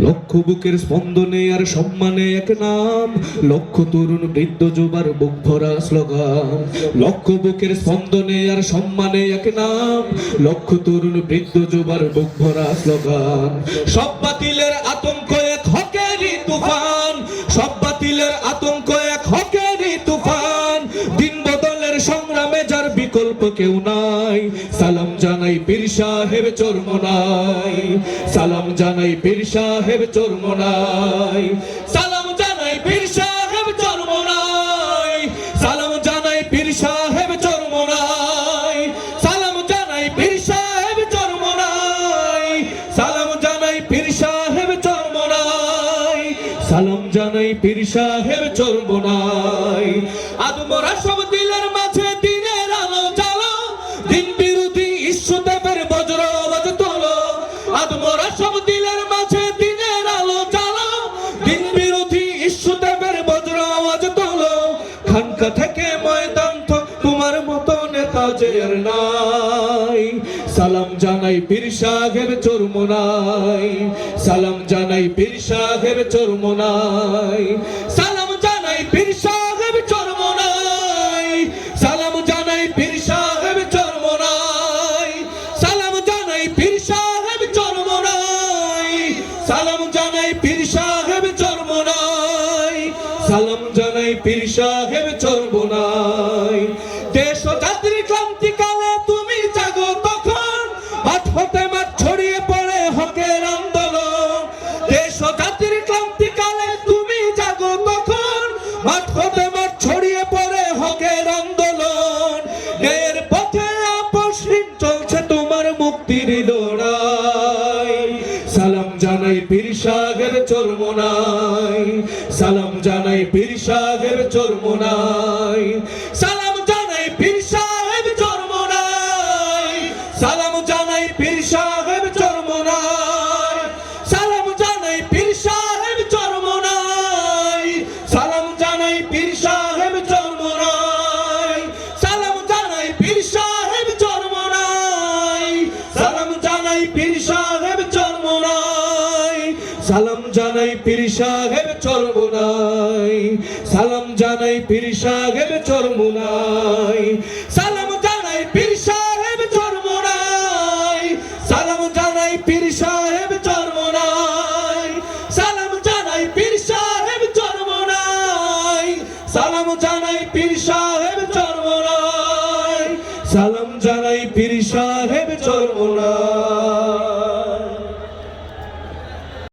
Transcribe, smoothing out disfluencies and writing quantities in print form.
লক্ষ বুকের স্পন্দনে আর সম্মানে এক নাম, লক্ষ তরুণ বৃদ্ধ যুবার বুক ভরা স্লোগান। লক্ষ বুকের স্পন্দনে আর সম্মানে এক নাম, লক্ষ তরুণ বৃদ্ধ যুবার বুক ভরা স্লোগান। সব বাতিলের আতঙ্ক এক হকেরই তুফান, সব বাতিলের আতঙ্ক এক হকেরই তুফান। দিন বদলের সংগ্রামে যার বিকল্প কেউ নাই, সালাম জানাই পীর সাহেব চরমোনাই, সালাম জানাই পীর সাহেব চরমোনাই, সালাম জানাই পীর সাহেব চরমোনাই, সালাম জানাই পীর সাহেব চরমোনাই, সালাম জানাই পীর সাহেব চরমোনাই, সালাম জানাই পীর সাহেব চরমোনাই, সালাম জানাই পীর সাহেব চরমোনাই। আদমরা সব দিলের মাঝে দিনের আলো জ্বালো, দিন বিরোধী ইস্যুদেবের বজ্র আওয়াজ তোলো। আদমরা সব দিলের মাঝে দিনের আলো জ্বালো, দিন বিরোধী ইস্যুদেবের বজ্র আওয়াজ তোলো। খানকা থেকে ময়দান তো তোমার মতো নেতা যে আর নাই, সালাম জানাই পীর সাহেব চরমোনাই, সালাম জানাই পীর সাহেব চরমোনাই, সালাম জানাই পীর সাহেব চরমোনাই, সালাম জানাই পীর সাহেব চরমোনাই, সালাম জানাই পীর সাহেব চরমোনাই, সালাম জানাই পীর সাহেব চরমোনাই, সালাম জানাই পীর সাহেব চরমোনাই। দেশ ও জাতির ক্রান্তিকালে তুমি জাগো তখন, মাঠ হতে মাঠ ছড়িয়ে পড়ে হকের আন্দোলন। দেশ ও জাতির ক্রান্তিকালে তুমি জাগো তখন, মাঠ হতে মাঠ ছড়িয়ে পড়ে হকের আন্দোলন। ন্যায়ের পথে আপসহীন চলছে তোমার মুক্তির লড়াই, সালাম জানাই পীর সাহেব চরমোনাই, সালাম জানাই পীর সাহেব চরমোনাই, সালাম জানাই পীর সাহেব চরমোনাই, সালাম জানাই পীর সাহেব চরমোনাই, সালাম জানাই পীর সাহেব চরমোনাই, সালাম জানাই পীর সাহেব চরমোনাই, সালাম জানাই পীর সাহেব চরমোনাই, সালাম জানাই পীর সাহেব চরমোনাই, সালাম জানাই পীর সাহেব চরমোনাই, সালাম জানাই পীর সাহেব চরমোনাই, সালাম জানাই পীর সাহেব চরমোনাই, সালাম জানাই পীর সাহেব চরমোনাই, সালাম জানাই পীর সাহেব চরমোনাই, সালাম জানাই পীর সাহেব চরমোনাই, সালাম জানাই পীর সাহেব